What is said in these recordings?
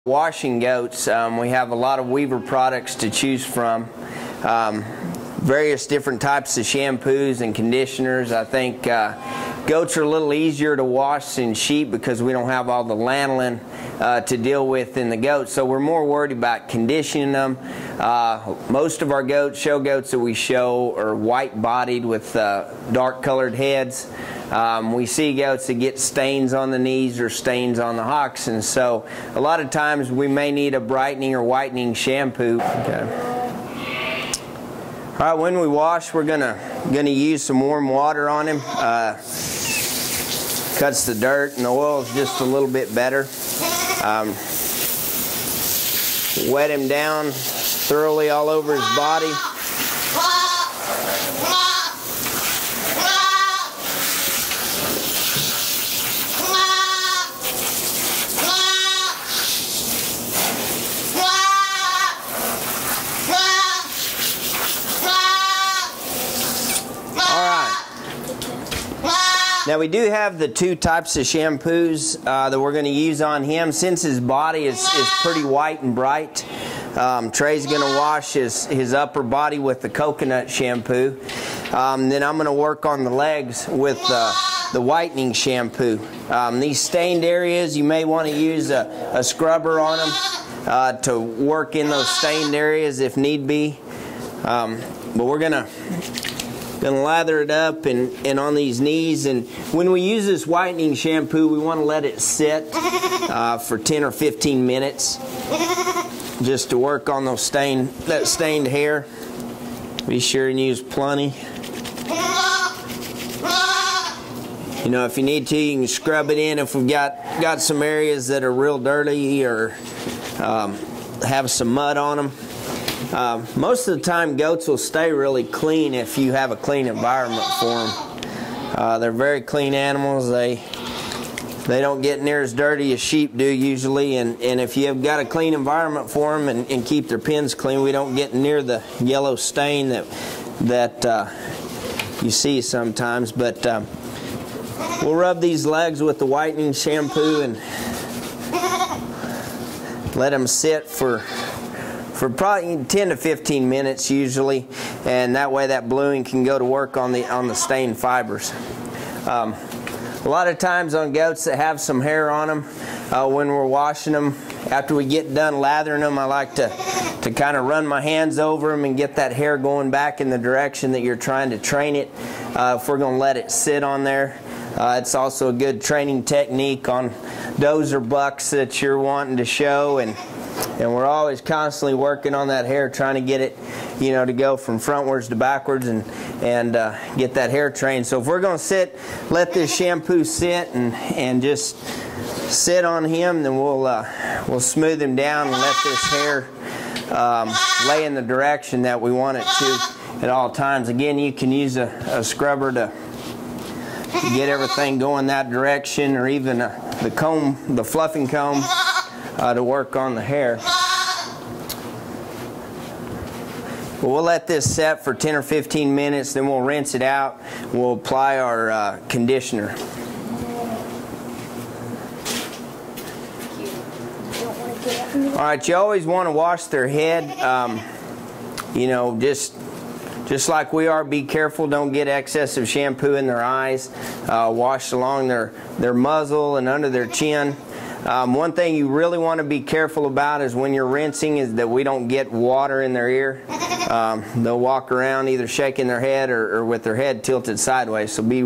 Washing goats, we have a lot of Weaver products to choose from. Various different types of shampoos and conditioners. I think goats are a little easier to wash than sheep because we don't have all the lanolin to deal with in the goats, so we're more worried about conditioning them. Most of our goats, show goats that we show, are white bodied with dark colored heads. We see goats that get stains on the knees or stains on the hocks, and so a lot of times we may need a brightening or whitening shampoo. Okay. All right, when we wash, we're gonna use some warm water on him. Cuts the dirt and the oils just a little bit better. Wet him down thoroughly all over his body. Now we do have the two types of shampoos that we're going to use on him. Since his body is pretty white and bright, Trey's going to wash his upper body with the coconut shampoo. Then I'm going to work on the legs with the whitening shampoo. These stained areas, you may want to use a scrubber on them to work in those stained areas if need be. But we're going to lather it up and on these knees, and when we use this whitening shampoo, we want to let it sit for 10 or 15 minutes just to work on those that stained hair. Be sure and use plenty. You know, if you need to, you can scrub it in if we've got some areas that are real dirty or have some mud on them. Most of the time goats will stay really clean if you have a clean environment for them. They're very clean animals. They don't get near as dirty as sheep do usually, and if you have got a clean environment for them and keep their pens clean, we don't get near the yellow stain that you see sometimes. But we'll rub these legs with the whitening shampoo and let them sit for probably 10 to 15 minutes usually, and that way that bluing can go to work on the stained fibers. A lot of times on goats that have some hair on them, when we're washing them, after we get done lathering them, I like to kind of run my hands over them and get that hair going back in the direction that you're trying to train it. If we're going to let it sit on there, it's also a good training technique on does or bucks that you're wanting to show, and we're always constantly working on that hair, trying to get it, you know, to go from frontwards to backwards and get that hair trained. So if we're going to let this shampoo sit and just sit on him, then we'll smooth him down and let this hair lay in the direction that we want it to at all times. Again, you can use a scrubber to get everything going that direction, or even the comb, the fluffing comb, to work on the hair. Well, we'll let this set for 10 or 15 minutes, then we'll rinse it out. We'll apply our conditioner. Alright, you always want to wash their head, you know, just like we are. Be careful, don't get excessive shampoo in their eyes. Wash along their muzzle and under their chin. One thing you really want to be careful about is when you're rinsing is that we don't get water in their ear. They'll walk around either shaking their head or with their head tilted sideways, so be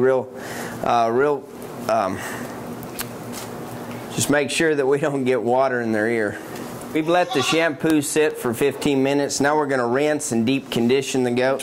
just make sure that we don't get water in their ear. We've let the shampoo sit for 15 minutes. Now we're going to rinse and deep condition the goat.